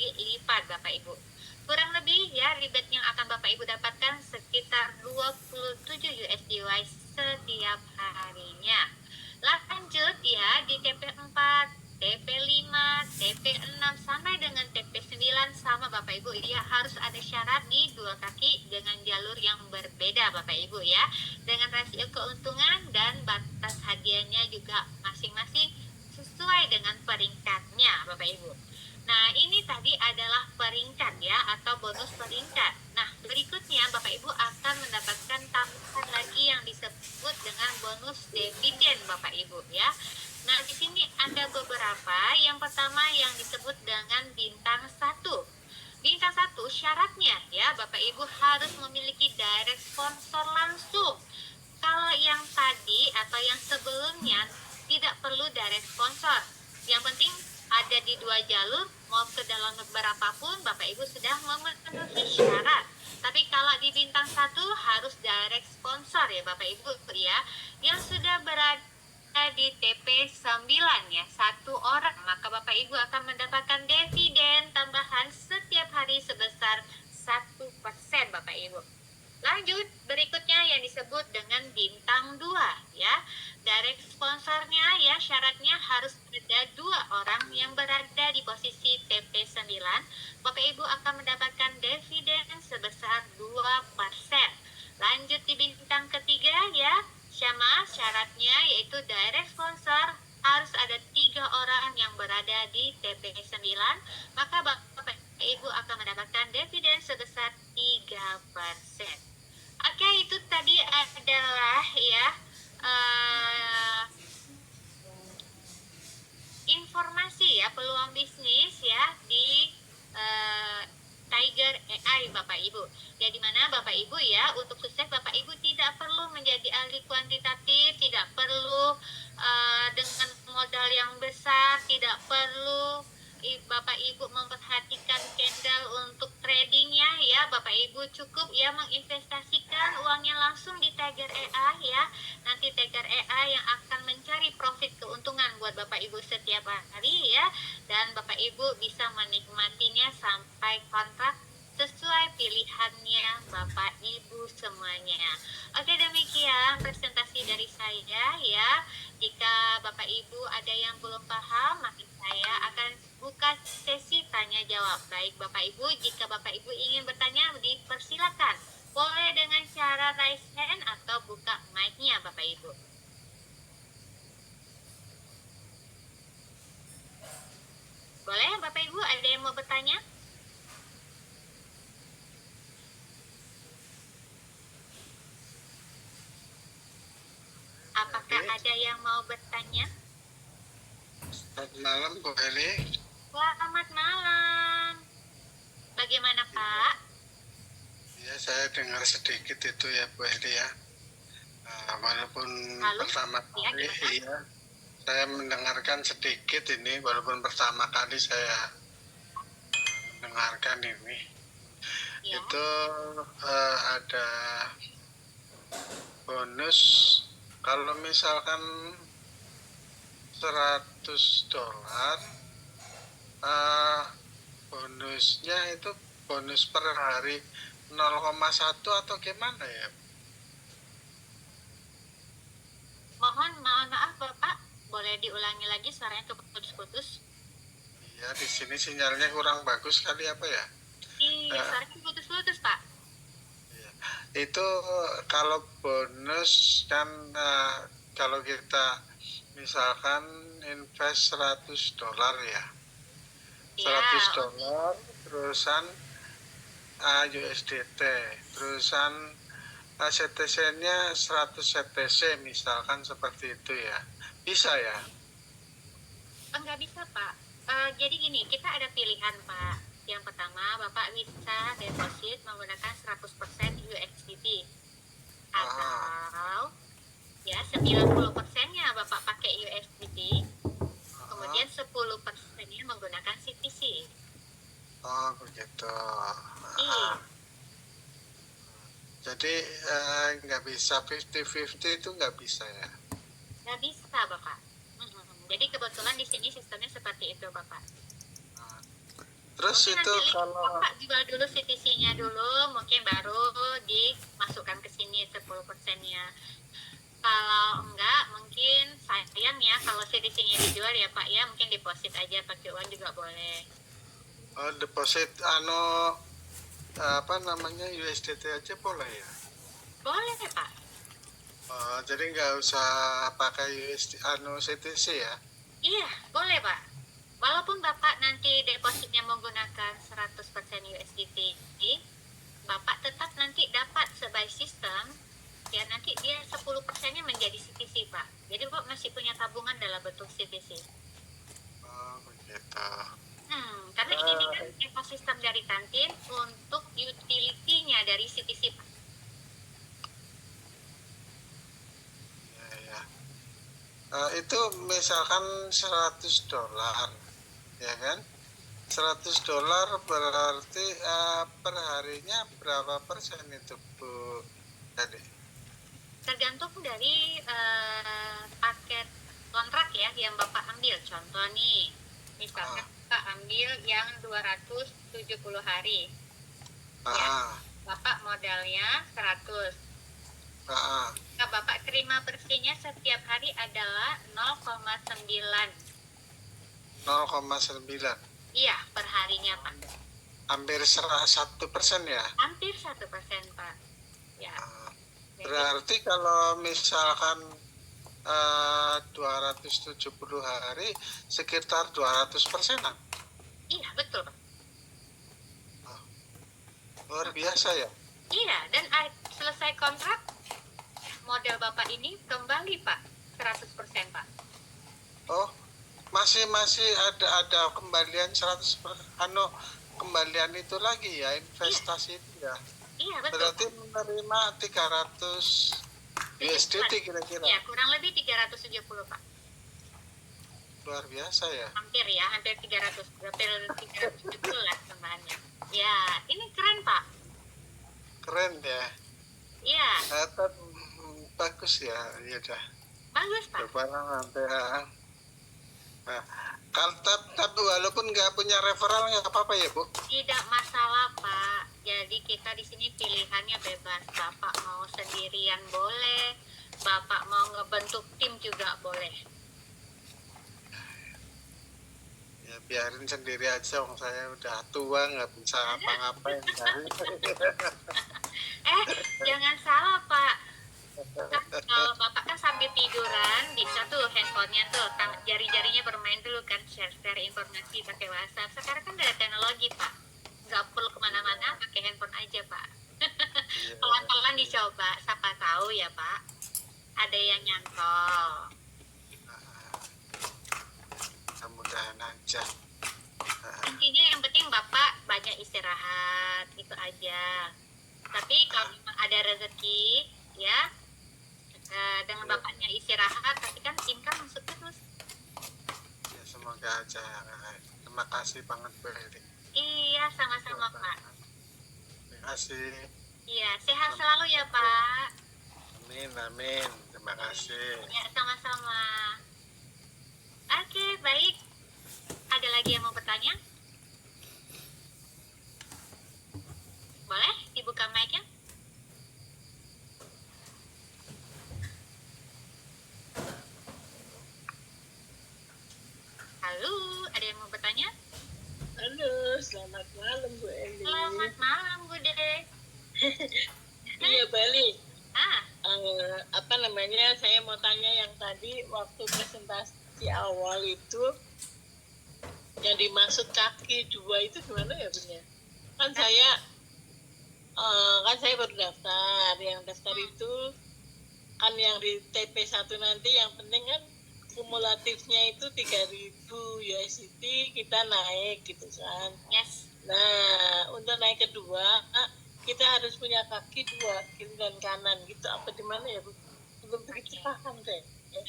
kali lipat Bapak Ibu. Kurang lebih ya rebate yang akan Bapak Ibu dapatkan sekitar 27 USD setiap harinya. Lanjut ya di TP4, TP5, TP6 sampai dengan TP9 sama Bapak Ibu ya, harus ada syarat di dua kaki dengan jalur yang berbeda Bapak Ibu ya, dengan rasio keuntungan dan batas hadiahnya juga masing-masing sesuai dengan peringkatnya Bapak Ibu. Nah, ini tadi adalah peringkat ya, atau bonus peringkat. Nah, berikutnya Bapak Ibu akan mendapatkan tambahan lagi yang disebut dengan bonus dividen Bapak Ibu ya. Nah, di sini ada beberapa. Yang pertama yang disebut dengan bintang 1. Bintang 1 syaratnya ya, Bapak Ibu harus memiliki direct sponsor langsung. Kalau yang tadi atau yang sebelumnya tidak perlu direct sponsor. Yang penting ada di dua jalur, mau ke dalam berapapun Bapak Ibu sudah memenuhi syarat. Tapi kalau di bintang 1 harus direct sponsor ya Bapak Ibu ya, yang sudah berada di TP9 ya, 1 orang, maka Bapak Ibu akan mendapatkan dividen tambahan setiap hari sebesar 1% Bapak Ibu. Lanjut, berikutnya yang disebut dengan bintang 2 ya. Direct sponsornya ya, syaratnya harus ada 2 orang yang berada di posisi TP9. Bapak Ibu akan mendapatkan dividen sebesar 2%. Lanjut di bintang ketiga ya, sama syaratnya yaitu direct sponsor harus ada 3 orang yang berada di TP9, maka Bapak Ibu akan mendapatkan dividen sebesar 3%. Oke, itu tadi adalah ya informasi ya, peluang bisnis ya di Tiger AI Bapak Ibu. Ya, dimana Bapak Ibu ya, untuk sukses Bapak Ibu tidak perlu menjadi ahli kuantitatif, tidak perlu dengan modal yang besar, tidak perlu Bapak Ibu memperhatikan candle untuk tradingnya ya. Bapak Ibu cukup ya menginvestasikan uangnya langsung di Tiger AI ya. Nanti Tiger AI yang akan mencari profit keuntungan buat Bapak Ibu setiap hari ya. Dan Bapak Ibu bisa menikmatinya sampai kontrak sesuai pilihannya Bapak Ibu semuanya. Oke, demikian presentasi dari saya ya. Jika Bapak Ibu ada yang belum paham, maka saya akan buka sesi tanya jawab. Baik Bapak Ibu, jika Bapak Ibu ingin bertanya, dipersilakan. Boleh dengan cara raise hand atau buka mic-nya Bapak Ibu. Boleh Bapak Ibu, ada yang mau bertanya? Apakah ada yang mau bertanya? Selamat malam Bu Heli. Selamat malam. Bagaimana Pak? Ya, saya dengar sedikit itu ya Bu Heli ya. Walaupun Halo? pertama kali ya, saya mendengarkan sedikit ini, walaupun pertama kali saya mendengarkan ini. Ya. Itu ada bonus kalau misalkan $100, bonusnya itu bonus per hari 0,1 atau gimana ya? Mohon maaf Bapak, boleh diulangi lagi, suaranya keputus-putus. Iya, di sini sinyalnya kurang bagus kali apa ya? Iya, suaranya putus-putus Pak. Iya. Itu kalau bonus kan kalau kita misalkan invest $100 ya. $100 terusan USDT, terusan CTC-nya 100 CTC misalkan seperti itu ya. Bisa ya? Enggak bisa Pak. Jadi gini, kita ada pilihan Pak. Yang pertama, Bapak bisa deposit menggunakan 100% USDT. Atau ya 90%-nya Bapak pakai USDT. Kemudian 10%-nya menggunakan CTC. Oh, begitu. Iya. Jadi nggak bisa 50-50 itu nggak bisa ya? Nggak bisa Bapak. Jadi kebetulan di sini sistemnya seperti itu Bapak. Terus Mungkin itu nanti kalau Bapak jual dulu CTC-nya dulu, mungkin baru dimasukkan ke sini 10%-nya. Kalau enggak, mungkin sayang ya kalau CTC-nya dijual ya Pak ya, mungkin deposit aja pakai uang juga boleh. deposit apa namanya USDT aja boleh ya? Boleh Pak. Jadi nggak usah pakai CTC ya? Iya, boleh Pak. Walaupun Bapak nanti depositnya menggunakan 100% USDT, Bapak tetap nanti dapat sebagai sistem, ya nanti dia 10%-nya menjadi CTC Pak. Jadi Bapak masih punya tabungan dalam bentuk CTC. Begitu. Karena ini kan ekosistem dari kantin untuk utility-nya dari CTC Pak. Ya. Itu misalkan $100, ya kan? $100 berarti per harinya berapa persen itu Bu tadi? Tergantung dari paket kontrak ya yang Bapak ambil. Contoh nih, misalkan Bapak ambil yang 270 hari. Ya, Bapak modalnya 100. Nah, Bapak terima bersihnya setiap hari adalah 0,9. 0,9. Iya, per harinya Pak. Hampir 1% ya? Hampir 1% Pak. Ya. Berarti kalau misalkan 270 hari sekitar 200%-an. Iya, betul Pak. Luar biasa ya? Iya, dan selesai kontrak, model Bapak ini kembali Pak, 100% Pak. Oh, masih ada kembalian 100%, kembalian itu lagi ya, investasi itu ya. Iya, betul. Berarti menerima 300 USDT kira-kira. Ya, kurang lebih 370 Pak. Luar biasa ya. Hampir 370 lah tambahannya. Ya, ini keren Pak. Keren ya. Iya. Bagus ya, ya dah. Bagus Pak. Barang nanti. Nah, kalau tapi walaupun nggak punya referral nggak apa-apa ya Bu? Tidak masalah Pak. Jadi kita di sini pilihannya bebas. Bapak mau sendirian boleh, Bapak mau ngebentuk tim juga boleh. Ya biarin sendiri aja, saya udah tua nggak bisa ngapa-ngapain. Jangan salah Pak. Kalau Bapak kan sambil tiduran bisa tuh handphonenya tuh jari-jarinya bermain dulu kan, share informasi pakai WhatsApp. Sekarang kan ada teknologi Pak, nggak perlu kemana-mana, pakai handphone aja Pak. Pelan-pelan dicoba, siapa tahu ya Pak ada yang nyantol. Mudah-mudahan aja. Intinya yang penting Bapak banyak istirahat, itu aja. Tapi kalau memang ada rezeki ya, dengan Bapaknya istirahat, tapi kan income masuk terus. Ya semoga aja. Terima kasih banget Bu Eri. Iya, sama-sama Pak. Terima kasih. Iya, sehat selalu ya Pak. Amin. Terima kasih. Ya, sama-sama. Oke, baik. Ada lagi yang mau bertanya? Boleh dibuka mic-nya? Halo, ada yang mau bertanya? Halo, selamat malam Bu Eli. Selamat malam Bude. Iya Bali. Ah, Saya mau tanya yang tadi waktu presentasi awal itu yang dimaksud kaki 2 itu gimana ya Bun ya? Kan saya baru daftar. Yang daftar itu kan yang di TP1 nanti yang penting kan kumulatifnya itu 3.000 USDT kita naik gitu kan. yes. Nah, untuk naik kedua kita harus punya kaki 2 kiri dan kanan gitu, apa di mana ya Bu? Belum begitu paham deh ya.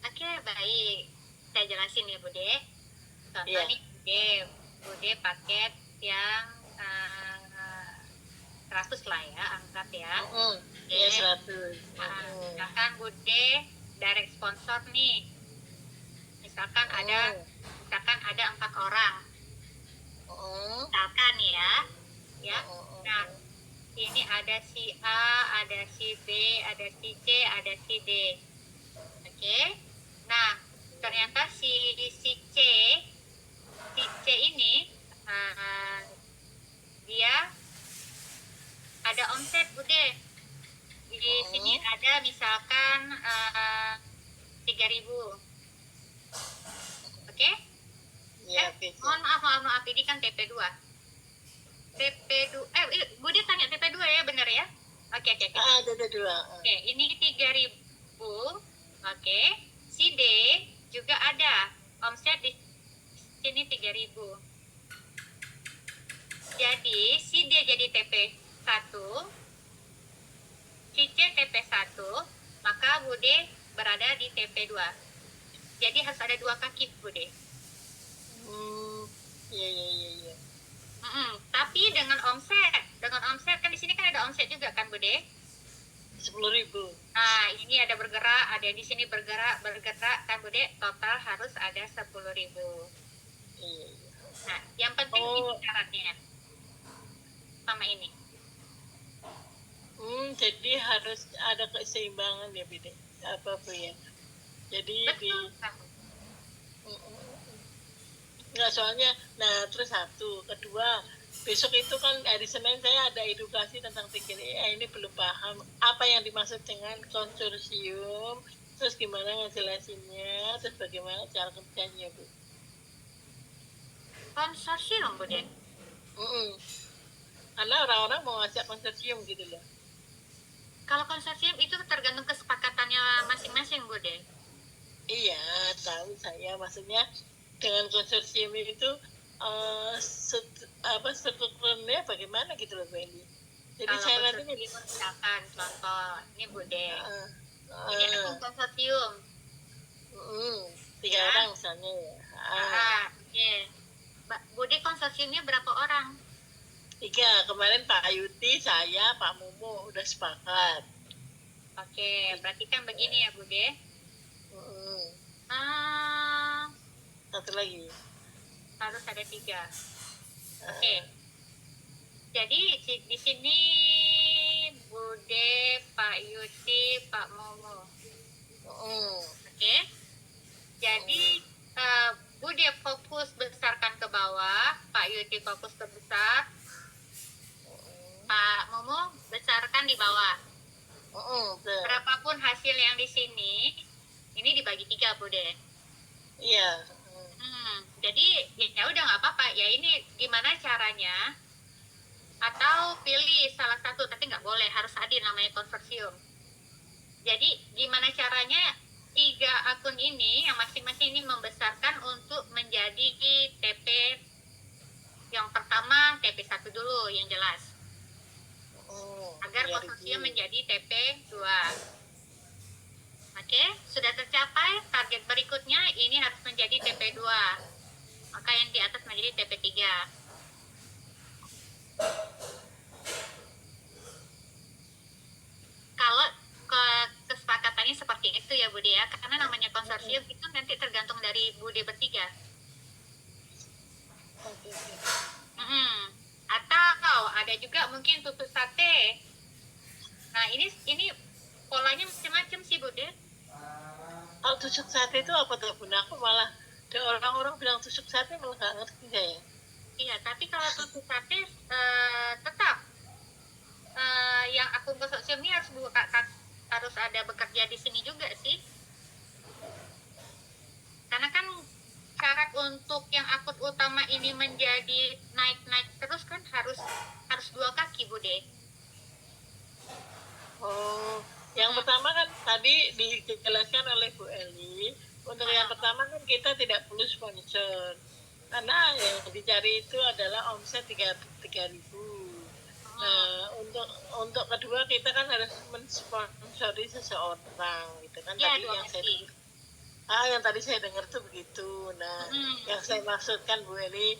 Oke, baik. Saya jelasin ya Bude. Contoh Iya. nih Bude paket yang 100 lah ya, angkat ya. Iya 100. Misalkan Bude direct sponsor nih. Misalkan ada 4 orang. Oh, Misalkan ya. oh, Nah, ini ada si A, ada si B, ada si C, ada si D. Oke. Nah, ternyata si C ini dia ada omset, Bude. Di sini ada misalkan 3.000. Oke? ya, oke. Mohon maaf, ini kan TP2. TP2, Bude tanya TP2 ya, bener ya? Oke. Ada dua. Oke, ini 3.000. Oke. Si D juga ada omset di sini 3.000. Jadi si D jadi TP1, si C TP1, maka Bude berada di TP2. Jadi harus ada 2 kaki, Bude. Iya. Tapi dengan omset kan di sini kan ada omset juga kan, Bude? 10.000. Nah, ini ada bergerak, ada di sini bergerak kan, Bude? Total harus ada 10.000. Iya. Nah, yang penting ini syaratnya sama ini. Jadi harus ada keseimbangan ya, Bide. Apa Bu ya? Jadi Betul. Enggak, soalnya, nah terus satu, kedua, besok itu kan hari Senin saya ada edukasi tentang TGA, ini belum paham apa yang dimaksud dengan konsorsium, terus gimana ngejelasinnya, terus bagaimana cara kerjanya, Bu. Konsorsium, Bude. Karena orang-orang mau ngajak konsorsium gitu loh. Kalau konsorsium itu tergantung kesepakatannya masing-masing, Bude. Iya, tahu saya, maksudnya dengan konsorsium itu strukturnya bagaimana gitu loh, Bu Eli. Jadi Kalau saya nanti konsorsium misalkan contoh ini, Bude. Ini ini akun konsorsium. 3 orang misalnya ya. Oke. Bude konsorsiumnya berapa orang? 3, kemarin Pak Yuti, saya, Pak Mumu udah sepakat. Oke, berarti kan begini ya, Bude. Satu lagi. Harus ada 3. Oke. Jadi di sini Bude, Pak Yuti, Pak Momo. Oke. Jadi Bude fokus besarkan ke bawah, Pak Yuti fokus ke besar, Pak Momo besarkan di bawah. Berapapun hasil yang di sini, ini dibagi 3, Bude. Iya. Jadi ya udah nggak apa-apa. Ya ini gimana caranya? Atau pilih salah satu, tapi nggak boleh, harus adil, namanya konsorsium. Jadi gimana caranya 3 akun ini yang masing-masing ini membesarkan untuk menjadi TP yang pertama, TP1 dulu yang jelas. Agar konsorsium menjadi TP2. Oke, sudah tercapai. Target berikutnya ini harus menjadi TP2. Maka yang di atas menjadi TP3. Kalau kesepakatannya seperti itu ya, Bude ya. Karena namanya konsorsium itu nanti tergantung dari Bude bertiga. Atau ada juga mungkin tusuk sate. Nah, ini polanya macam-macam sih, Bude. Kalau tusuk sate itu apa tuh, Bunda? Aku malah ada orang-orang bilang tusuk sate malah nggak ngerti saya. Iya, tapi kalau tusuk sate tetap yang akun konsorsium ini harus ada bekerja di sini juga sih. Karena kan syarat untuk yang akun utama ini menjadi naik terus kan harus 2 kaki, Bude. Yang pertama kan tadi dijelaskan oleh Bu Eli, untuk yang pertama kan kita tidak perlu sponsor, karena yang dicari itu adalah omset 3.000. Nah, untuk kedua kita kan harus mensponsori seseorang, gitu kan. Ya, Tadi yang tadi saya dengar tuh begitu. Nah, yang saya maksudkan Bu Eli,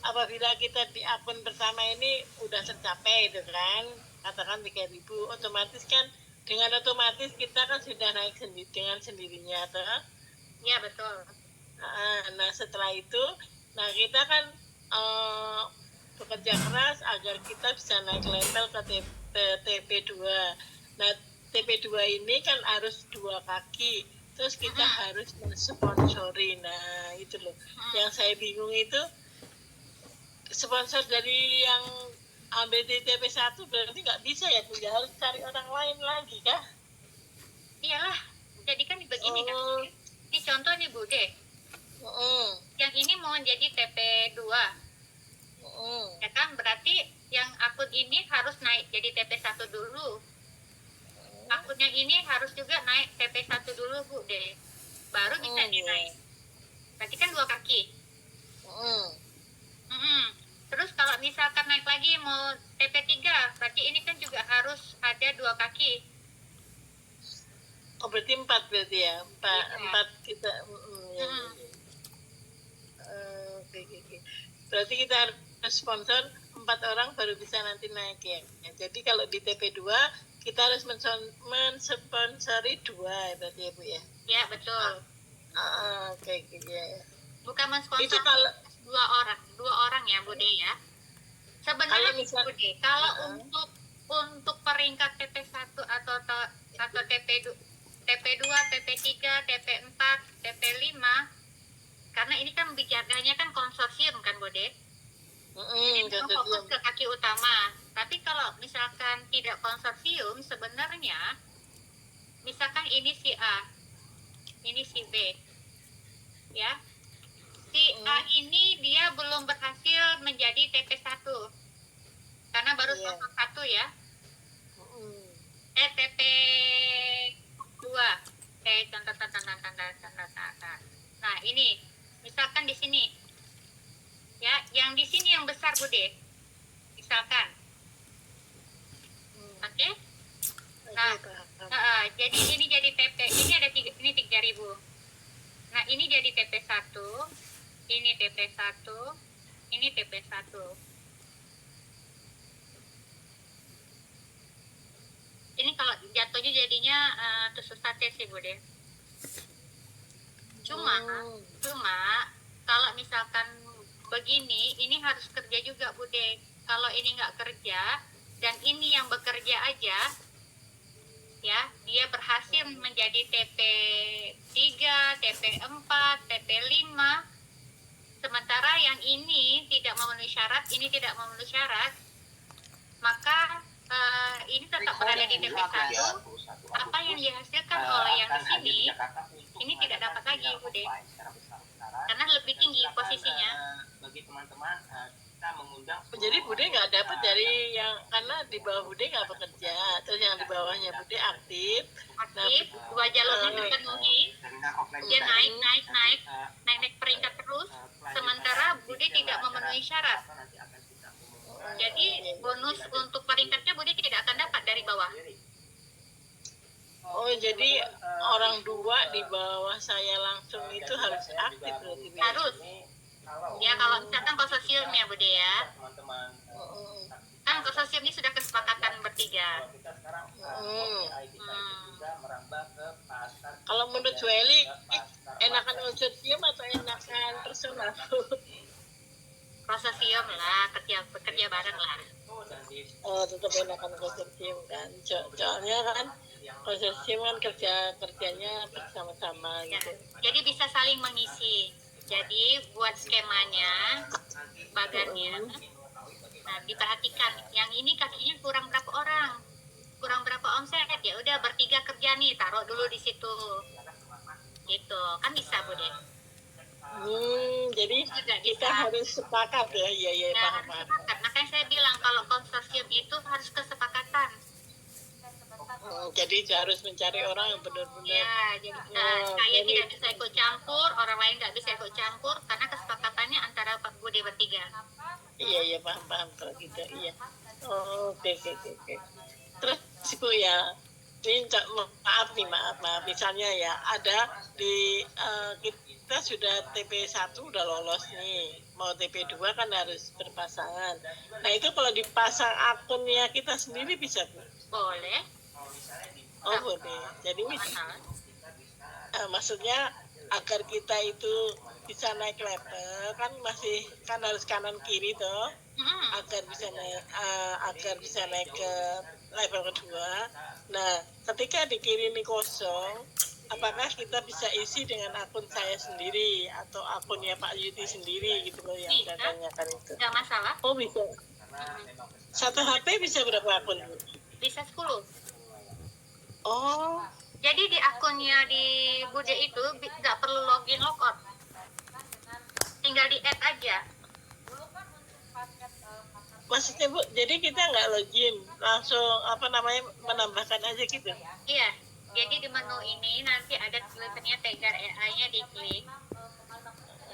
apabila kita di akun pertama ini udah tercapai itu kan, katakan 3.000, otomatis kan dengan otomatis kita kan sudah naik dengan sendirinya tuh. Iya, betul. Nah, setelah itu, nah kita kan eh, bekerja keras agar kita bisa naik level ke TP2. Nah, TP2 ini kan harus 2 kaki, terus kita harus mensponsori. Nah, itu loh. Yang saya bingung itu, sponsor dari yang ambil di TP1 berarti nggak bisa ya Bu, ya harus cari orang lain lagi kah? Iyalah, jadi kan begini kan. Oh. Ini contoh nih Bude. Yang ini mau jadi TP2. Ya kan, berarti yang akun ini harus naik jadi TP1 dulu. Akun yang ini harus juga naik TP1 dulu Bude. Baru bisa dinaik. Berarti kan 2 kaki. Terus kalau misalkan naik lagi mau TP3, berarti ini kan juga harus ada 2 kaki. Oh, berarti 4 berarti ya? 4 kita. Ya. Oke. Berarti kita harus sponsor 4 orang baru bisa nanti naik ya. Jadi kalau di TP2 kita harus mensponsori 2 ya berarti ya Bu ya? Ya, betul. Oke. Bukan mensponsor Itu kalau 2 orang ya Bude ya. Sebenarnya Bude, kalau untuk peringkat TP1 atau TP2, TP3, TP4, TP5, karena ini kan bicaranya kan konsorsium kan Bude. Jadi fokus ke kaki utama. Tapi kalau misalkan tidak konsorsium, sebenarnya misalkan ini si A, ini si B, ya. Si A ini dia belum berhasil menjadi TP1 karena baru sponsor 1 ya. TP2. Tanda. Nah, ini misalkan di sini. Ya, yang di sini yang besar Bude. Misalkan. Oke? Nah, jadi ini jadi TP, ini ada 3, ini 3.000. Nah, ini jadi TP1, ini TP1, ini TP1. Ini kalau jatuhnya jadinya tusuk sate sih Bude. Cuma kalau misalkan begini, ini harus kerja juga Bude. Kalau ini nggak kerja dan ini yang bekerja aja, ya dia berhasil menjadi TP3, TP4, TP5, sementara yang ini tidak memenuhi syarat, ini tidak memenuhi syarat, maka ini tetap berada di TP1. Apa yang dihasilkan oleh yang di sini, ini tidak dapat lagi Bude, karena lebih tinggi posisinya. Bagi teman-teman, kita mengundang. Jadi Bude nggak dapat dari yang, karena di bawah Bude nggak bekerja, terus yang di bawahnya Bude aktif, 2 jalurnya terpenuhi, dia naik peringkat terus, sementara Bude tidak memenuhi syarat. Jadi bonus untuk peringkatnya Bude tidak akan dapat dari bawah. Oh, jadi orang 2 di bawah saya langsung itu harus aktif berarti. Harus. Ya, kalau misalkan konsorsium ya Bude ya. Kan konsorsium ini sudah kesepakatan bertiga. Kalau menurut Joeli, enakan konsorsium atau enakan personal? Konsorsium lah, kerja bareng lah. Oh, tetap enakan konsorsium kan. Soalnya kan konsorsium kan kerjanya bersama-sama Ya, gitu. jadi bisa saling mengisi. Jadi buat skemanya, bagannya, nah diperhatikan. Yang ini kakinya kurang berapa orang, kurang berapa omset, ya udah bertiga kerja nih, taruh dulu di situ. Gitu, kan bisa Bude. Jadi kita harus sepakat ya, iya Nah, harus paham. sepakat. Makanya saya bilang kalau konsorsium itu harus kesepakatan. Jadi harus mencari orang yang benar-benar. Ya, jadi saya tidak bisa ikut campur, orang lain nggak bisa ikut campur karena kesepakatannya antara Pak Bude bertiga. Iya paham kalau gitu, iya. Oke. Terus Bu ya, ini maaf misalnya ya ada di kita sudah TP1 udah lolos nih, mau TP2 kan harus berpasangan. Nah itu kalau dipasang akunnya kita sendiri bisa Bu? Boleh. Oh boleh. Jadi maksudnya agar kita itu bisa naik level kan masih kan harus kanan kiri toh Mm-mm. agar bisa naik ke level kedua. Nah, ketika di kiri ini kosong, apakah kita bisa isi dengan akun saya sendiri atau akunnya Pak Yuti sendiri gitu loh yang saya Bisa. tanyakan itu. Nggak masalah. Oh bisa. Satu HP bisa berapa akun? Bisa 10. Oh, Jadi di akunnya di Bude itu nggak perlu login logout. Tinggal di add aja. maksudnya Bu, jadi kita nggak login, langsung menambahkan aja gitu. Iya. Jadi di menu ini nanti ada tulisannya Tegar AI-nya diklik.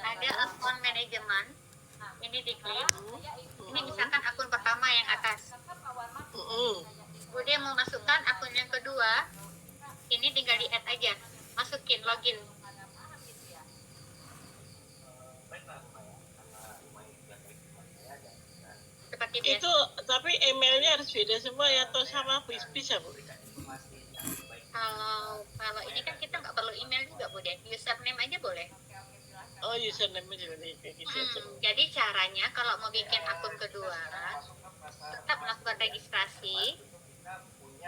Ada akun manajemen. Ini diklik. Ini misalkan akun pertama yang atas. Bude mau masukkan akun yang kedua. Ini tinggal di add aja. Masukin login. Seperti biasa. Itu tapi emailnya harus beda semua ya atau sama bisa Bu? Kalau ini kan kita nggak perlu email juga Bude. Username aja boleh. Oh, username juga kayak gitu. Jadi caranya kalau mau bikin akun kedua, tetap melakukan registrasi.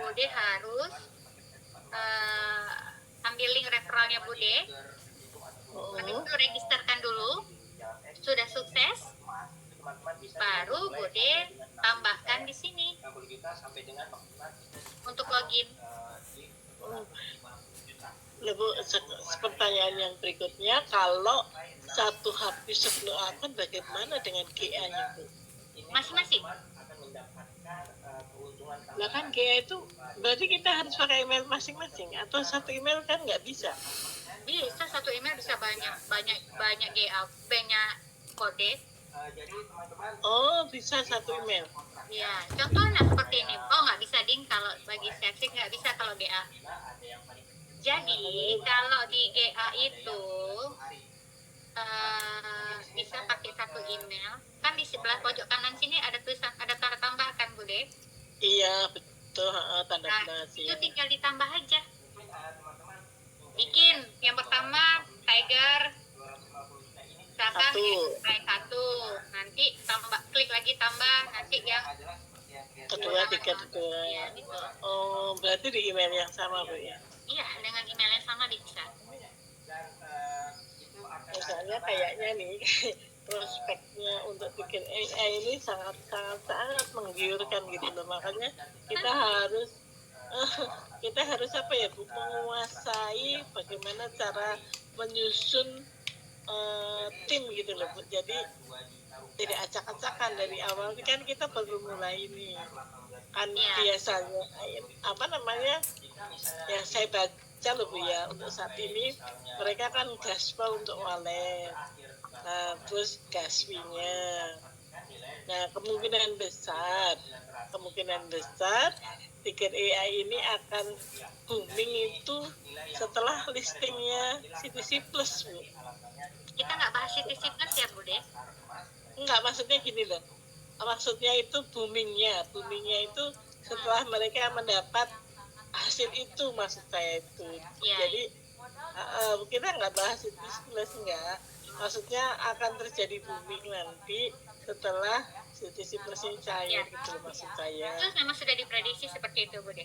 Bude harus ambil link referralnya Bude. Habis itu registerkan dulu. Sudah sukses, baru Bude tambahkan di sini untuk login. Lalu pertanyaan yang berikutnya, kalau satu HP 10 akun bagaimana dengan GA-nya Bu? Masing-masing. Nah kan GA itu berarti kita harus pakai email masing-masing atau satu email kan nggak bisa? Bisa satu email bisa banyak GA, banyak kode. Oh, bisa satu email. Ya, contohnya seperti ini. Oh, nggak bisa ding kalau bagi statistik nggak bisa kalau GA. Jadi kalau di GA itu bisa pakai satu email. Kan di sebelah pojok kanan sini ada tulisan, ada tanda tambah kan Bude? Iya betul, tanda Nah, donasi. itu tinggal ditambah aja. Bikin yang pertama Tiger misalkan satu, nanti tambah, klik lagi tambah, nanti yang Kedua, tiga, kedua. ya, gitu. Oh, berarti di email yang sama Bu ya? Iya, dengan email yang sama bisa. Misalnya kayaknya nih prospeknya untuk bikin AI ini sangat menggiurkan gitu loh, makanya kita harus apa ya Bu, menguasai bagaimana cara menyusun tim gitu loh Bu. Jadi tidak acak-acakan dari awal. Ini kan kita baru mulai ini kan biasanya yang saya baca loh Bu ya, untuk saat ini mereka kan gaspol untuk walet, nah terus gaswinya. Nah kemungkinan besar Tiger AI ini akan booming itu setelah listingnya CTC Plus Bu. Kita nggak bahas CTC Plus ya Bude? Enggak, maksudnya gini loh, maksudnya itu boomingnya itu setelah mereka mendapat hasil itu, maksud saya itu. Jadi kita nggak bahas itu plus enggak, maksudnya akan terjadi booming nanti setelah CTC Plus ini cair gitu loh, maksud saya. Itu memang sudah diprediksi seperti itu Bude.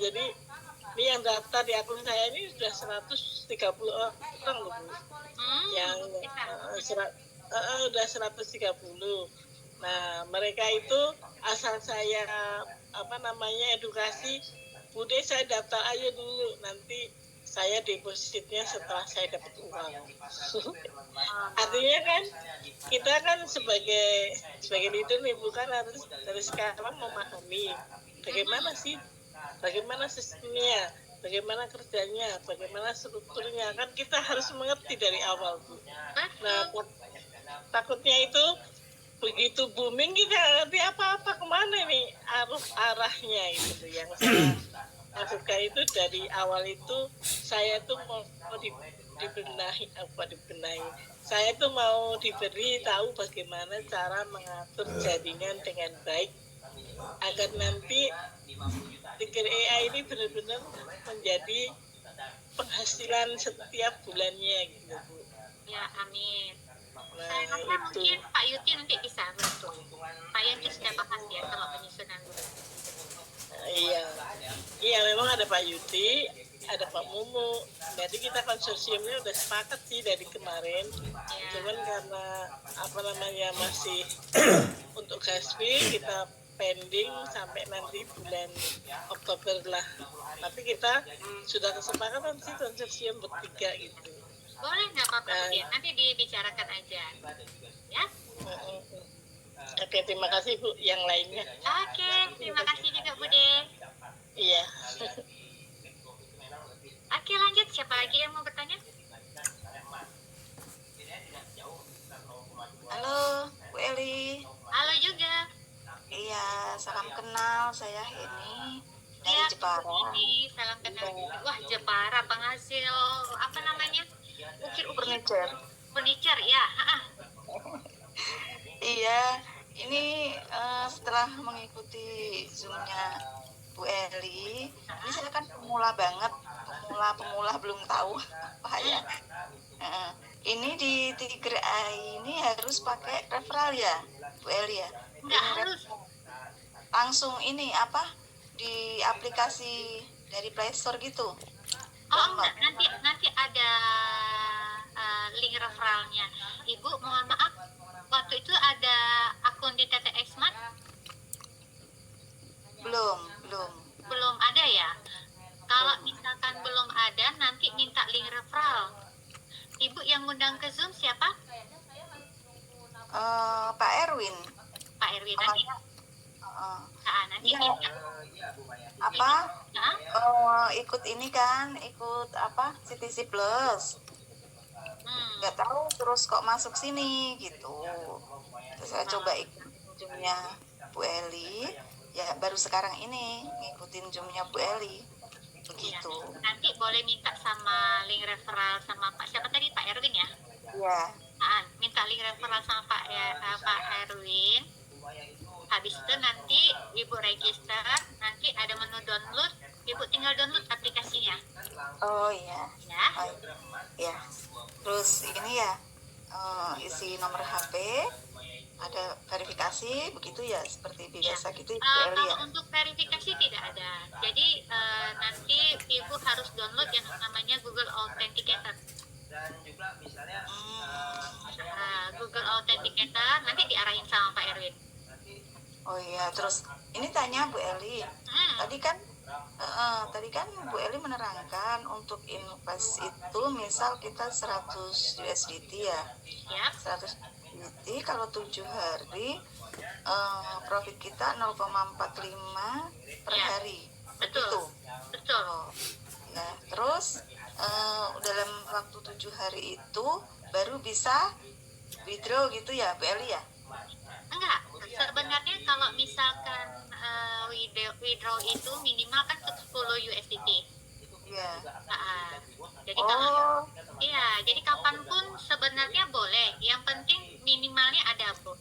Jadi ini yang daftar di akun saya ini sudah 130 orang loh Bu. Yang udah 130. Nah, mereka itu asal saya edukasi, Bude saya daftar aja dulu, nanti saya depositnya setelah saya dapat uang. Artinya kan kita kan sebagai leader nih, bukan harus dari sekarang memahami bagaimana sistemnya, bagaimana kerjanya, bagaimana strukturnya, kan kita harus mengerti dari awal Bu. Nah, takutnya itu begitu booming kita ngerti apa-apa kemana nih arahnya itu yang saya maksudkan. Itu dari awal itu saya tuh mau dibenahi, saya tuh mau diberi tahu bagaimana cara mengatur jaringan dengan baik agar nanti Tiger AI ini benar-benar menjadi penghasilan setiap bulannya gitu Bu. Ya, amin. Nah Saya rasa itu. mungkin Pak Yuti nanti bisa bantu. Pak Yuti sudah bahas ya kalau penyusunan guru. Iya, iya memang ada Pak Yuti, ada Pak Mumu. Jadi kita konsorsiumnya udah sepakat sih dari kemarin. Ya. Cuman karena apa namanya masih untuk KSP kita pending sampai nanti bulan Oktober lah. Tapi kita sudah kesepakatan sih konsorsium bertiga gitu. Boleh nggak apa-apa, Bu Dia? Nanti dibicarakan aja. Ya? Oke, terima kasih Bu. Yang lainnya, Oke, terima kasih juga Bu De. iya. Oke, lanjut. Siapa lagi yang mau bertanya? Halo, Bu Eli. Halo juga. Iya, salam kenal. Saya Heni dari Ya, Jepara. ini salam kenal. Wah, Jepara penghasil apa namanya? Ukir-ukir furniture ya. Iya, ini setelah mengikuti Zoom-nya Bu Eli, ini saya kan pemula banget, pemula belum tahu apa ya. Ini di Tigre AI ini harus pakai referral ya, Bu Eli ya? Nggak harus. Langsung ini apa di aplikasi dari Play Store gitu. Oh enggak, nanti ada link referralnya. Ibu mohon maaf, waktu itu ada akun di TTX Smart Belum. ada ya. Kalau misalkan belum ada, nanti minta link referral. Ibu yang ngundang ke Zoom siapa? Pak Erwin. Pak Erwin nanti. Nanti Iya. minta. Apa? Nah, Ikut ini kan, ikut apa? CTC Plus. Nggak tahu terus kok masuk sini gitu. Terus saya coba ikut Zoom-nya Bu Eli. Ya baru sekarang ini ngikutin Zoom-nya Bu Eli. Begitu. nanti boleh minta sama link referral sama Pak siapa tadi, Pak Erwin ya? Iya. Minta link referral sama Pak Erwin. Habis itu nanti Ibu register, nanti ada menu download, Ibu tinggal download aplikasinya. Oh iya. Ya. Ya. Terus ini ya isi nomor HP, ada verifikasi begitu ya seperti biasa gitu Bu Eli ya. Kalau untuk verifikasi tidak ada. Jadi nanti Ibu harus download yang namanya Google Authenticator. Dan juga misalnya Google Authenticator nanti diarahin sama Pak Erwin. Oh iya, terus ini tanya Bu Eli. Tadi kan Bu Eli menerangkan untuk invest itu misal kita 100 USDT ya. Ya. 100 USDT kalau 7 hari profit kita 0,45 per Ya. hari. Betul. Betul. Oh, ya, terus dalam waktu 7 hari itu baru bisa withdraw gitu ya Bu Eli ya? Enggak, sebenarnya kalau misalkan withdraw itu minimal kan 10 USDT. Iya. Jadi kalau jadi kapanpun sebenarnya boleh. Yang penting minimalnya ada Bu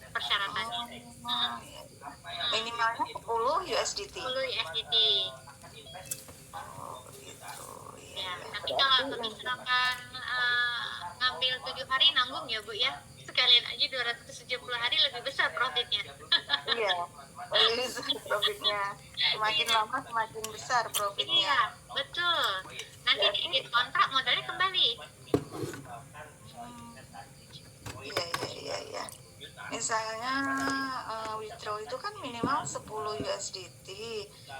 persyaratannya. Minimalnya 10 USDT. 10 USDT. Oh, begitu. Ya, Iya. nanti kalau misalkan ngambil 7 hari nanggung ya Bu ya. Sekalian aja 270 hari lebih besar profitnya. Iya. Lebih besar profitnya. Semakin lama semakin besar profitnya. Iya, betul. Nanti di kontrak modalnya kembali. Iya. Misalnya withdraw itu kan minimal 10 USDT.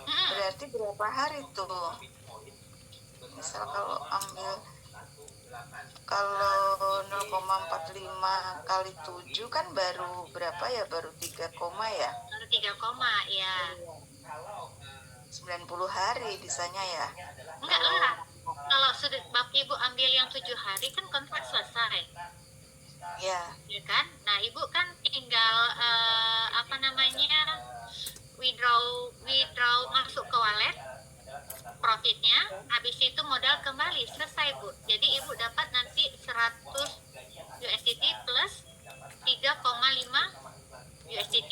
Berarti berapa hari tuh? Misal kalau 0,45 kali 7 kan baru berapa ya? Baru 3, ya? Baru 3 koma ya. 90 hari bisanya ya. Enggak lah. Kalau sudah Bapak Ibu ambil yang 7 hari kan kontrak selesai. Ya. Ya kan? Nah, Ibu kan tinggal withdraw masuk ke wallet profitnya, habis itu modal kembali, selesai Bu. Jadi Ibu dapat nanti 100 USDT plus 3,5 USDT.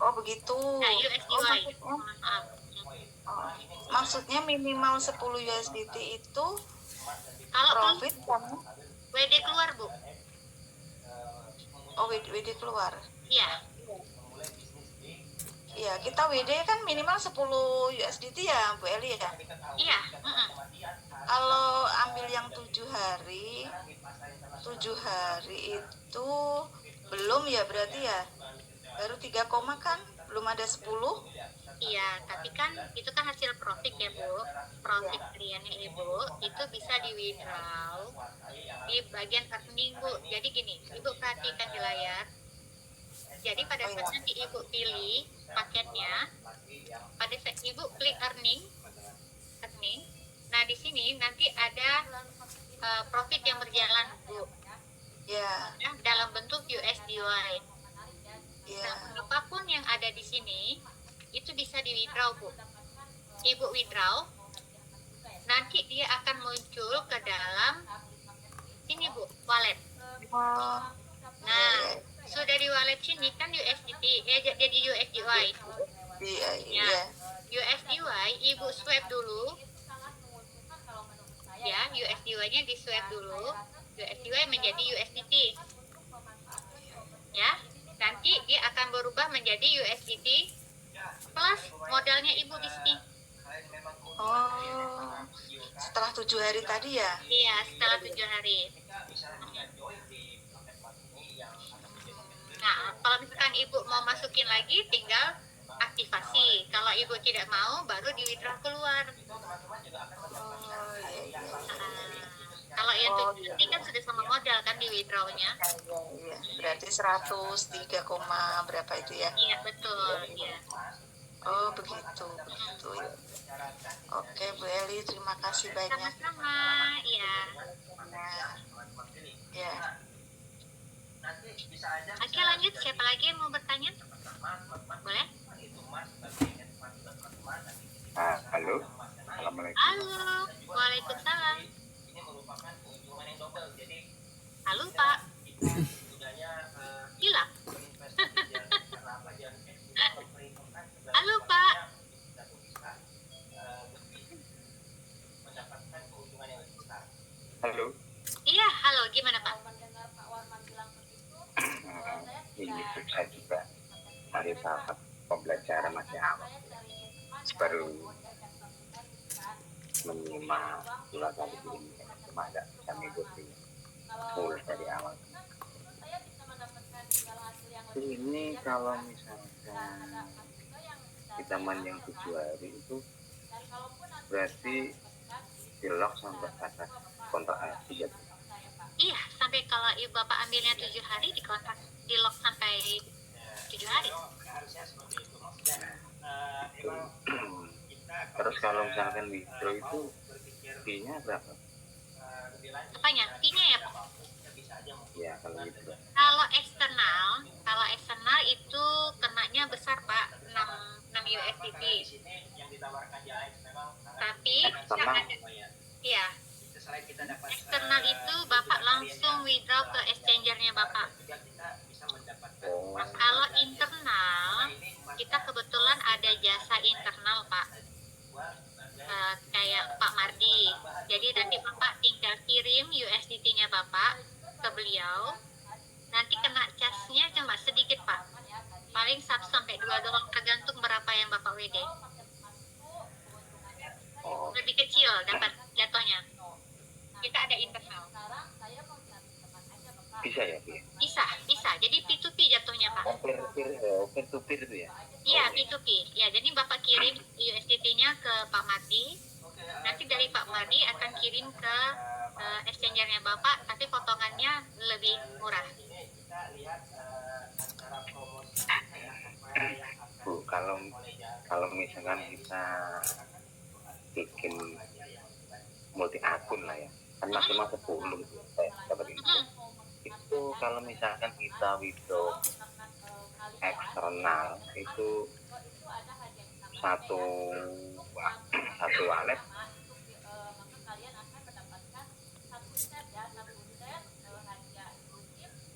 Oh begitu. Nah, USDY. Maaf. Maksudnya minimal 10 USDT itu Kalau profit kan? WD keluar Oh, WD keluar. Iya, Iya, kita WD kan minimal 10 USDT ya, Bu Eli ya. iya. Mm-mm. Kalau ambil yang 7 hari, 7 hari itu belum ya berarti ya. Baru 3, kan, belum ada 10. Iya, tapi kan itu kan hasil profit ya Bu. Profit hariannya Ibu itu bisa di withdraw di bagian earning Bu. Jadi gini, Ibu perhatikan di layar. Jadi pada saat nanti Ibu pilih paketnya, pada saat Ibu klik earning, nah di sini nanti ada profit yang berjalan Bu, Ya, ya, dalam bentuk USDY. ya. Nah, apapun yang ada di sini itu bisa di withdraw Bu. Ibu withdraw, nanti dia akan muncul ke dalam ini Bu, wallet. Oh, Nah, sudah di wallet sini kan USDT, jadi USDY. iya, Ya, iya. USDY Ibu swipe dulu. Ya, USDY-nya di swipe dulu. USDY menjadi USDT. Ya, nanti dia akan berubah menjadi USDT plus modalnya Ibu di sini. Oh, setelah 7 hari tadi ya. Iya, setelah 7 hari. Nah, kalau misalkan Ibu mau masukin lagi, tinggal aktivasi. Kalau Ibu tidak mau, baru di withdraw keluar. Oh, iya, iya. Kalau yang Oh, 7 hari kan sudah sama modal kan di withdrawnya. Iya, berarti 103, berapa itu ya? Iya, betul. Iya. Oh, begitu, begitu ya. Oke, Bu Eli, terima kasih banyak. Sama-sama, iya. Nah, ya. Oke, lanjut. Siapa lagi yang mau bertanya? Boleh? Halo, assalamualaikum. Halo, waalaikumsalam. Halo, Pak. Hilang. Halo, Pak. Halo, Iya, halo. Gimana, Pak? ini saya juga hari tahap pembelajaran masih awal, baru menyimak dua kali ini, cuma tidak bisa mengikuti full dari awal. Ini kalau misalkan kita main yang 7 hari itu berarti di lock sampai batas kontrak habis ya. Iya, sampai kalau Ibu Bapak ambilnya 7 hari, di lock sampai 7 hari. Terus kalau misalkan withdraw itu fee-nya berapa? Apanya? Fee-nya ya, Pak? Ya kalau withdraw. Kalau eksternal itu kenanya besar, Pak, 6 USDT. Tapi Eksternal? iya, eksternal itu Bapak langsung withdraw ke exchanger-nya Bapak. Oh, Kalau internal, kita kebetulan ada jasa internal, Pak. Kayak Pak Mardi. Jadi nanti Bapak tinggal kirim USDT-nya Bapak ke beliau. Nanti kena charge-nya cuma sedikit, Pak. Paling 1-2 doang, tergantung berapa yang Bapak WD. oh, Lebih kecil dapat jatuhnya. Kita ada internal. bisa ya, Bu? Bisa. Jadi P2P jatuhnya, Pak. Peer to peer itu ya? Iya, P2P. Ya, jadi Bapak kirim USDT-nya ke Pak Mardi. Nanti dari Pak Mardi akan kirim ke exchanger-nya Bapak, tapi potongannya lebih murah. Bu, kalau misalkan kita bikin multi akun lah ya, kan maksimal 10 saya dapat info. Itu kalau misalkan kita withdraw eksternal itu satu wallet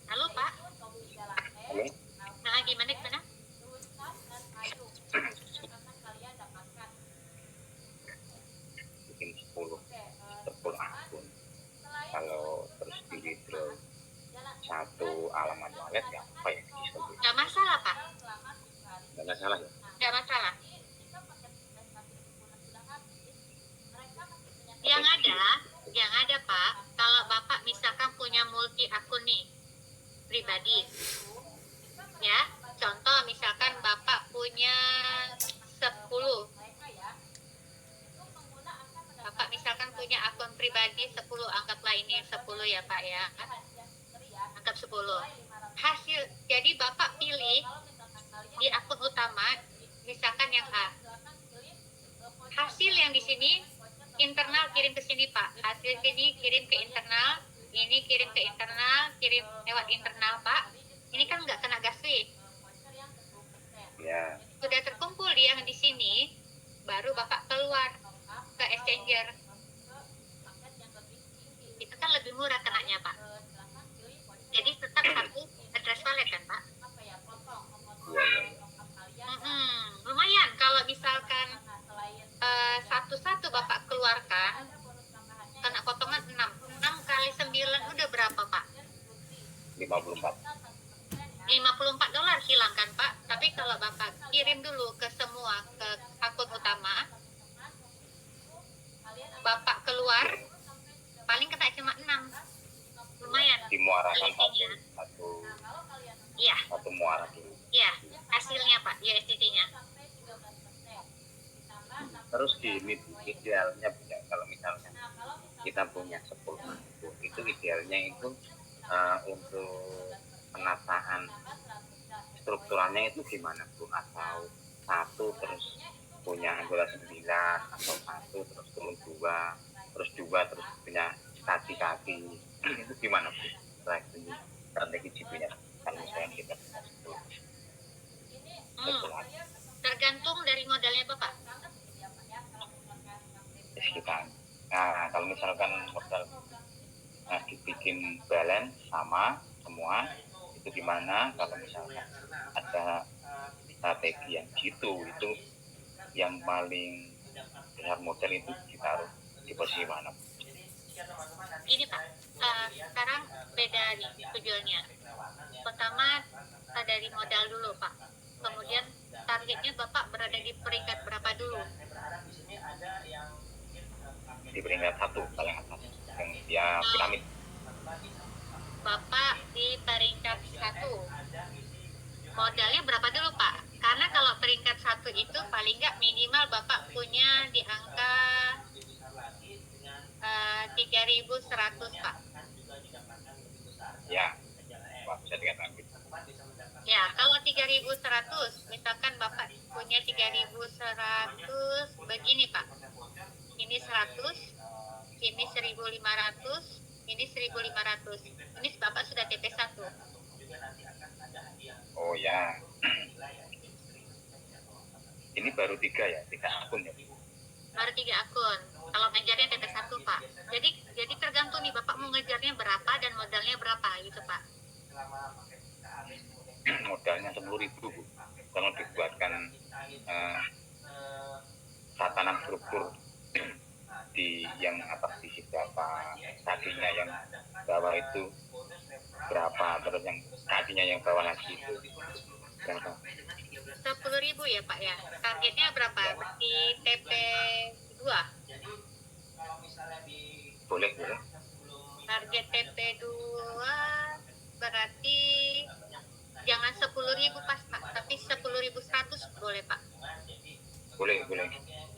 Halo, Pak. ini Nah, gimana? bikin 10 akun. Kalau terus di withdraw satu alamat walet nggak apa ya, Nggak masalah Pak, nggak salah ya. nggak masalah. Yang ada Pak, kalau Bapak misalkan punya multi akun nih pribadi, ya, contoh misalkan Bapak punya 10, Bapak misalkan punya akun pribadi 10, anggaplah ini 10 ya Pak ya, anggap 10. Hasil, jadi Bapak pilih di akun utama, misalkan yang A. Hasil yang di sini internal kirim ke sini Pak, hasil sini kirim ke internal, ini kirim ke internal, kirim lewat internal Pak. Ini kan nggak kena gas fee. Ya, Sudah terkumpul yang di sini, baru Bapak keluar ke exchanger. Itu kan lebih murah kenanya Pak. Jadi tetap satu address wallet kan Pak. Lumayan kalau misalkan satu-satu Bapak keluarkan, kena potongan 6 kali 9 udah berapa Pak? 54. $54 hilang kan Pak. Tapi kalau Bapak kirim dulu ke semua ke akun utama, Bapak keluar paling kena cuma 6. Lumayan. Dimuarakan Selisihnya. Iya, satu muara dulu. iya, hasilnya Pak, USDT-nya. Terus gini, idealnya ya, kalau misalkan kita punya 10 itu idealnya itu untuk penataan strukturalnya itu gimana Bu? Atau satu terus punya anggota 9, atau satu terus turun 2, terus 2 terus punya kaki-kaki itu gimana Bu? Strategi jibunya kalau misalkan kita punya 10 Tergantung dari modalnya Bapak. kita. Nah, kalau misalkan modal dibikin balance sama semua, itu gimana? Kalau misalkan ada strategi yang gitu, itu yang paling besar modal itu kita harus di posisi mana? Ini Pak, sekarang beda nih tujuannya. Pertama dari modal dulu Pak. Kemudian targetnya Bapak berada di peringkat berapa dulu? Di peringkat 1 paling atas yang dia piramid. Bapak di peringkat 1. Modalnya berapa dulu Pak? Karena kalau peringkat 1 itu paling nggak minimal Bapak punya di angka 3.100 Pak. Ya, Wah, bisa dikatakan gitu. Ya, kalau 3.100, misalkan Bapak punya 3.100 begini Pak. Ini 100, ini 1.500, ini 1.500. Ini Bapak sudah TP1. Oh ya. Ini baru 3 ya, 3 akun ya. Baru 3 akun. Kalau ngejarnya TP1 Pak. Jadi tergantung nih Bapak mau ngejarnya berapa dan modalnya berapa gitu Pak. Modalnya 10.000 Bu. Kalau dibuatkan tatanan struktur di yang atas diisi berapa, kakinya yang bawah itu berapa, terus yang kakinya yang bawah lagi itu berapa? 10.000 ya Pak ya. Targetnya berapa? Di TP2. Boleh. Target TP2 berarti jangan 10.000 pas Pak, tapi 10.100 boleh Pak. Boleh.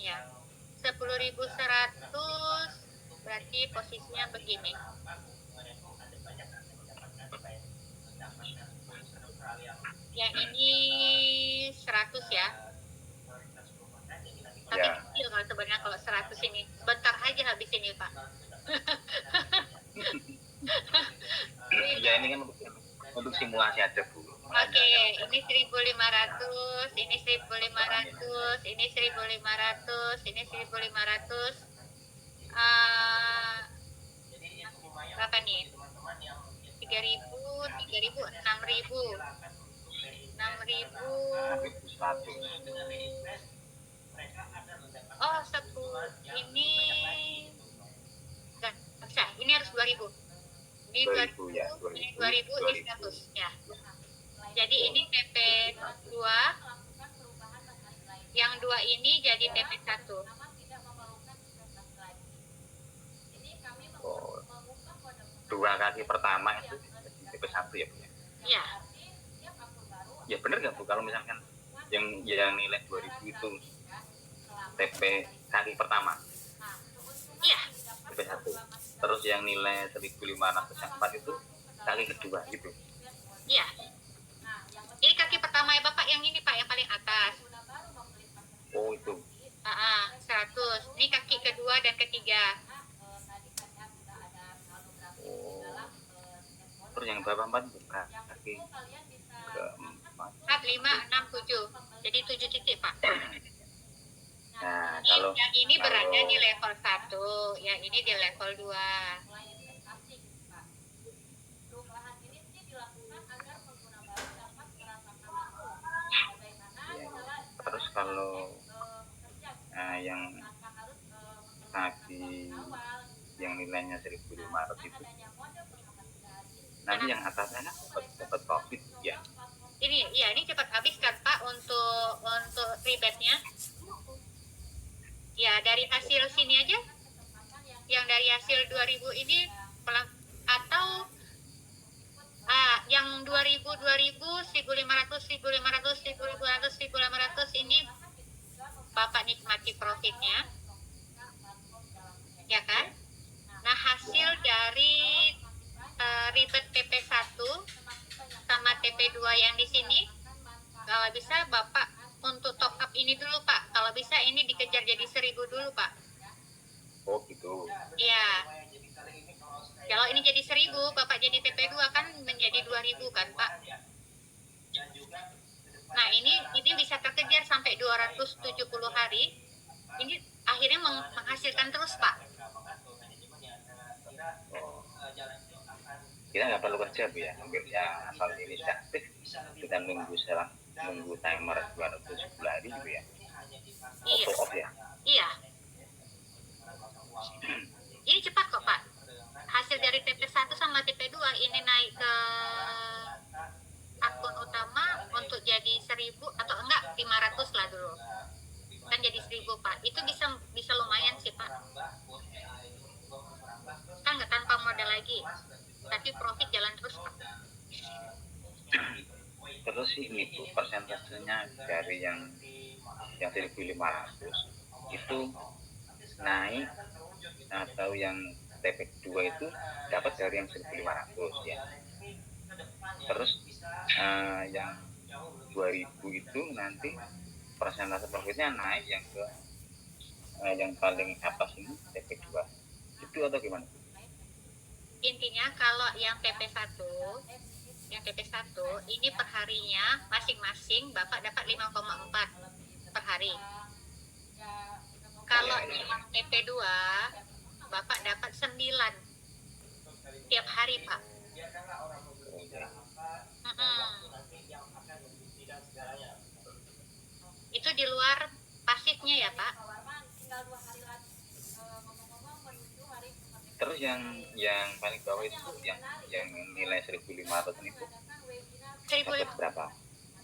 Ya. 10.100 berarti posisinya begini. Yang ini 100 ya. Tapi Ya. kecil kalau sebenarnya kalau 100 ini. Bentar aja habis ini Pak. Ya ini kan untuk simulasi aja Bu. Oke, ini 1.500, ini 1.500, ini 1.500, ini 1.500. Berapa nih? 3.000, 6.000. 6.000. 1.100. Oh, 10. Ini enggak bisa. Ini harus 2.000. Ini Ini 2000 ya, 2000, ini 2000, 2000, ini 100 ya. Jadi ini TP 2, yang 2 ini jadi TP 1. Oh, 2 kaki pertama itu tipe 1 ya Bu ya? Iya, Ya bener nggak Bu kalau misalkan yang nilai 2000 itu TP kaki pertama, iya, TP 1. Terus yang nilai 1504 itu kaki kedua gitu. iya. Ini kaki pertama ya Bapak, yang ini Pak, yang paling atas. Oh itu. 100. Ini kaki kedua dan ketiga. Oh. Terus yang bawah 4 bukan kaki keempat. 4, 5, 6, 7. Jadi 7 titik Pak. Nah kalau Yang ini berada di level 1, yang ini di level 2. terus kalau yang kaki yang nilainya 1500 itu nanti yang atasnya kan dapat profit ya. Ini cepat habis kan Pak untuk rebate-nya. Ya, dari hasil sini aja. Yang dari hasil 2000 ini atau yang 2000, 1500, 1500, 1200, 1500 ini Bapak nikmati profitnya. Ya kan? Nah, hasil dari rebate TP1 sama TP2 yang di sini, kalau bisa Bapak untuk top up ini dulu Pak. Kalau bisa ini dikejar jadi 1000 dulu Pak. Oh gitu. Iya. Kalau ini jadi 1000, Bapak jadi TP2 kan menjadi 2000 kan Pak. Nah ini bisa terkejar sampai 270 hari. Ini akhirnya menghasilkan terus Pak. Oh. Kita nggak perlu kerja Bu ya, ambil ya asal ini sudah aktif, kita nunggu timer 210 hari gitu ya. Iya. Auto off ya. Iya. Ini cepat kok Pak. Hasil dari TP1 sama TP2 ini naik ke akun utama untuk jadi 1000 atau enggak 500 lah dulu. Kan jadi 1000 Pak. Itu bisa lumayan sih Pak. Kan nggak tanpa modal lagi. Tapi profit jalan terus Pak. Terus ini Bu, persentasenya dari yang 1500 itu naik atau yang TP2 itu dapat dari yang 1500 ya. Terus yang 2000 itu nanti persentase profitnya naik yang ke yang paling atas ini TP2 itu atau gimana? Intinya kalau yang TP1 ini per harinya masing-masing Bapak dapat 5,4 per hari. Kalau yang TP2 Bapak dapat 9 tiap hari Pak. Itu di luar pasifnya ya Pak. Terus yang paling bawah itu yang nilai 1500 itu 1500 dapat berapa?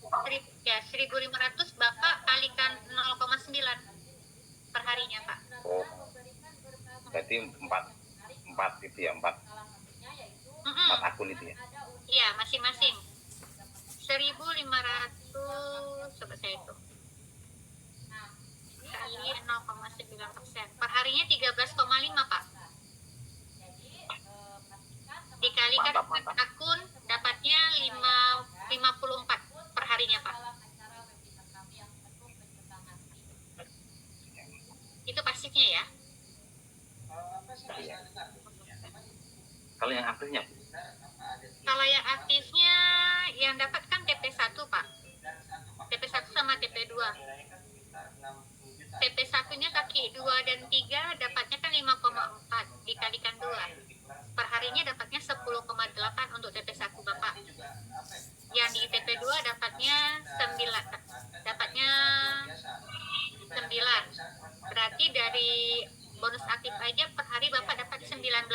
1500 Bapak kalikan 0,9 per harinya Pak. Oh, berarti 4 itu ya, 4 akun itu ya? Iya, masing-masing 1500, coba saya hitung kali 0,9%, per harinya 13,5 Pak. Dikalikan Mantap. akun dapatnya 54 per harinya Pak. Itu pasifnya ya. Iya. Kalau yang aktifnya? Kalau yang aktifnya yang dapat kan TP1 Pak. TP1 sama TP2. TP1-nya kaki 2 dan 3 dapatnya kan 5,4 dikalikan 2. Per harinya dapatnya 10,8 untuk TP1 Bapak. Yang di TP2 dapatnya 9. Dapatnya 9. Berarti dari bonus aktif aja per hari Bapak dapat 19,8.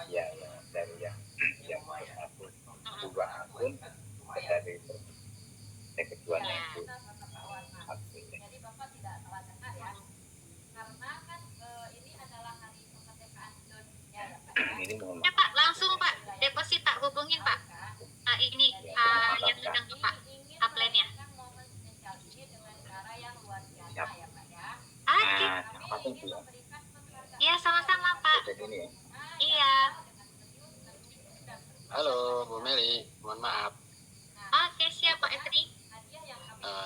Ya. ini mohon Ya Pak, langsung Pak, deposit Pak, hubungin Pak. Ini yang sedang Pak, upline-nya. siap. Oke, Apa tuh ya? iya sama-sama Pak. Jadi ini ya. Iya, Halo Bu Meli, mohon maaf. oke siap Pak Etri.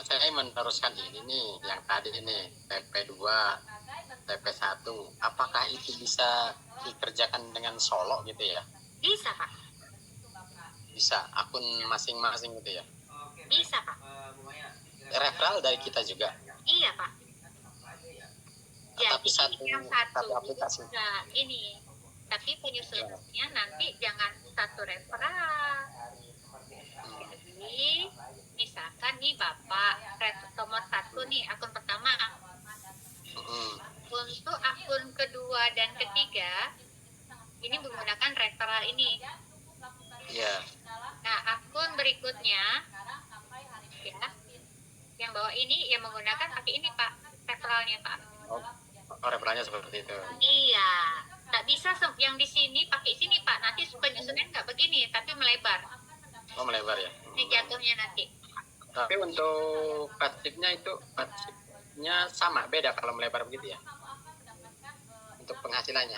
Saya meneruskan ini nih, yang tadi ini TP2, TP1. Apakah itu bisa dikerjakan dengan solo gitu ya? Bisa Pak, Bisa, akun masing-masing gitu ya? bisa Pak. Referral dari kita juga, Iya Pak. tapi Jadi yang satu satu aplikasi. nah, ini, tapi penyusunannya nanti jangan satu referral. Jadi misalkan nih Bapak nomor 1 nih akun pertama, Mm-mm. untuk akun kedua dan ketiga ini menggunakan referral ini. Iya, Nah akun berikutnya ya, yang bawah ini yang menggunakan pakai ini Pak, referralnya Pak. referralnya seperti itu. Iya, tak bisa yang di sini pakai sini Pak. Nanti penyusunan nggak begini, tapi melebar. Oh, melebar ya? Ini jatuhnya nanti. Tapi untuk pasifnya itu, pasifnya sama, beda kalau melebar begitu ya? Untuk penghasilannya?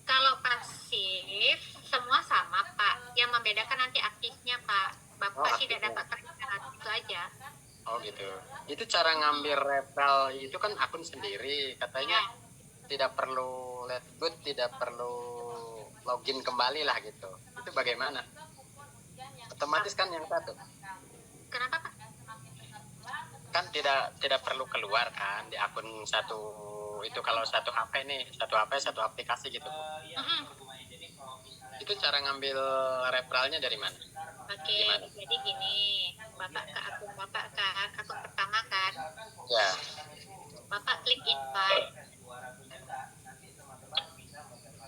Kalau pasif semua sama Pak. Yang membedakan nanti aktifnya Pak. Bapak tidak aktifnya. dapat terlihat itu aja. Oh gitu. Itu cara ngambil referral itu kan akun sendiri. Katanya tidak perlu let good, tidak perlu login kembali lah gitu. Itu bagaimana? Otomatis kan yang satu. Kenapa Pak? Kan tidak perlu keluar kan di akun satu itu, kalau satu HP nih, satu HP satu aplikasi gitu. Mm-mm. Itu cara ngambil referralnya dari mana? Oke, Gimana? jadi gini, Bapak ke akun Bapak kan, akun pertama kan, Ya. Bapak klik invite.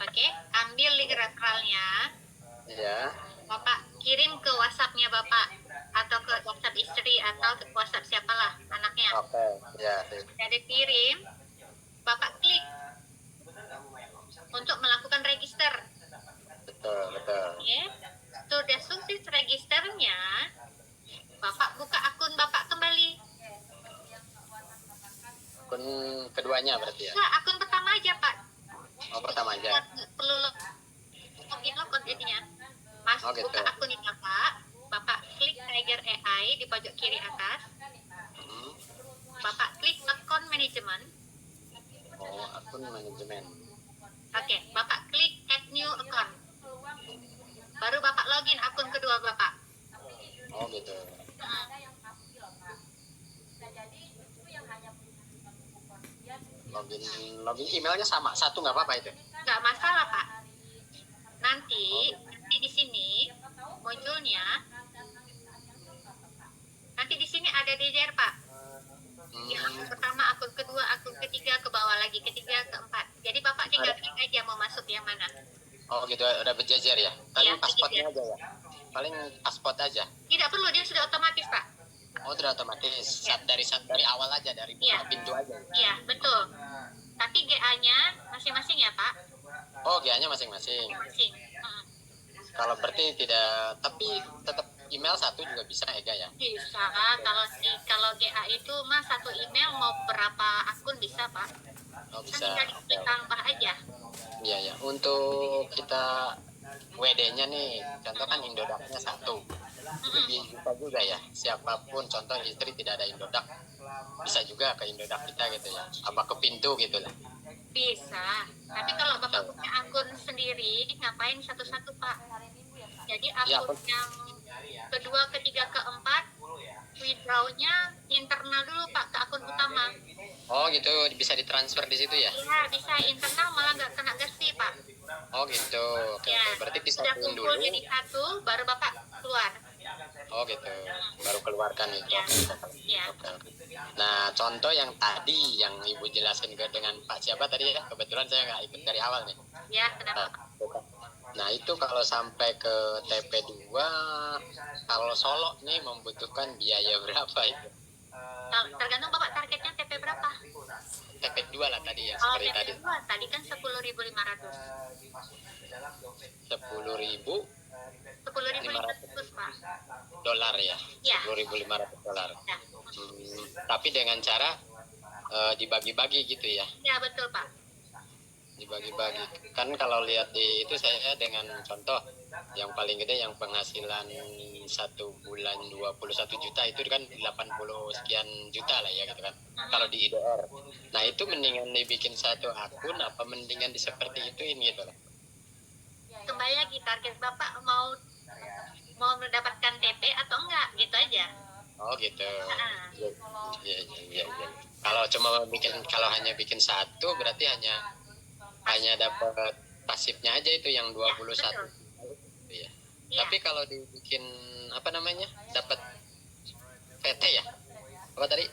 Oke, ambil link referralnya, Ya. Bapak kirim ke WhatsApp-nya Bapak atau ke WhatsApp istri atau ke WhatsApp siapalah anaknya. Oke. Ya. Sip. Dari kirim, Bapak klik untuk melakukan register. Betul. Ya, sudah sukses registernya, Bapak buka akun Bapak kembali. Akun keduanya berarti ya? Nah, akun pertama aja Pak. Oh, pertama aja. Nggak perlu login jadinya. Masuk Oh, gitu. buka akun Bapak, Bapak klik Tiger AI di pojok kiri atas. Hmm. Bapak klik account management. Oh, akun manajemen. Oke, Bapak klik add new account. Baru Bapak login akun kedua Bapak. Oh gitu. Login emailnya sama, satu nggak apa-apa itu. Nggak masalah Pak. Nanti di sini munculnya, nanti di sini ada DJR Pak. Yang akun pertama, akun kedua, akun ketiga, ke bawah lagi, ketiga, keempat. Jadi Bapak tinggal klik aja mau masuk yang mana. Oh gitu, udah berjejer ya. Paling Iya, pasportnya aja ya. Paling pasport aja. Tidak perlu, dia sudah otomatis Pak. Oh, sudah otomatis. Dari awal aja, dari buka Iya. pintu aja. Iya, betul. Tapi GA-nya masing-masing ya Pak. Oh, GA-nya masing-masing. Masing. Kalau berarti tidak, tapi tetap email satu juga bisa ya, ya. Bisa, kalau GA itu mah satu email mau berapa akun bisa Pak. Oh, Kan bisa. tinggal diklik tambah aja. Iya ya. Untuk kita WD-nya nih, contoh kan Indodax-nya satu. Itu bisa juga ya. Siapapun, contoh istri tidak ada Indodax, bisa juga ke Indodax kita gitu ya. Apa ke pintu gitu lah. Bisa. Tapi kalau Bapak punya akun sendiri, ngapain satu-satu Pak? Jadi akun yang kedua, ketiga, keempat, withdraw-nya internal dulu Pak ke akun utama. Oh gitu, bisa ditransfer di situ ya? Iya, bisa internal malah nggak kena gesti Pak. Oh gitu. Oke, Ya, berarti bisa sudah pin kumpul dulu. jadi satu, baru Bapak keluar. Oh gitu. Baru keluarkan itu. Ya. Ya. Oke. Nah, contoh yang tadi yang Ibu jelasin dengan Pak siapa tadi ya? Kebetulan saya nggak ikut dari awal nih. Ya, kenapa? Nah, itu kalau sampai ke TP2, kalau Solo nih membutuhkan biaya berapa itu? Tergantung Bapak targetnya TP berapa? TP2 lah tadi ya, Oh, seperti tadi. TP 2 tadi kan 10.500. 10.500 10.500 Pak. dolar ya, Ya. 10.500 dolar. Ya. Tapi dengan cara dibagi-bagi gitu ya, Ya betul Pak. dibagi-bagi. Kan kalau lihat di itu saya dengan contoh yang paling gede yang penghasilan satu bulan 21 juta itu kan 80 sekian juta lah ya gitu kan. Kalau di IDR. Nah itu mendingan dibikin satu akun apa mendingan di seperti ituin gitu loh. Kembali lagi target Bapak mau mendapatkan TP atau enggak gitu aja. Oh gitu. Nah. Iya. Kalau hanya bikin satu berarti hanya dapat pasifnya aja itu yang 21. betul. Iya. Iya. Tapi kalau dibikin apa namanya? Dapat PT ya? Apa tadi?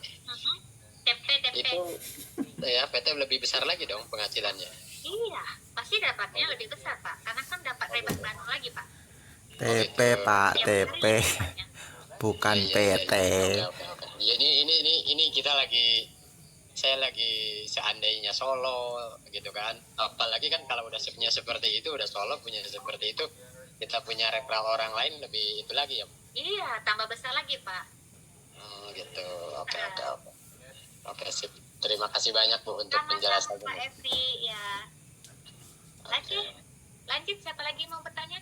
TP. Itu ya PT lebih besar lagi dong penghasilannya. Iya, pasti dapatnya lebih besar Pak, karena kan dapat rebate baru lagi Pak. TP Pak, Tiap TP hari dapatnya. bukan Iya, PT. Oke. Ya, ini kita saya lagi seandainya Solo gitu kan. Apalagi kan kalau udah punya seperti itu, udah Solo punya seperti itu, kita punya referral orang lain lebih itu lagi ya. Iya, tambah besar lagi Pak. Gitu. Oke. Oke, sip. Terima kasih banyak Bu untuk Sama-sama penjelasannya. Pak Efri ya. Lanjut, siapa lagi mau bertanya?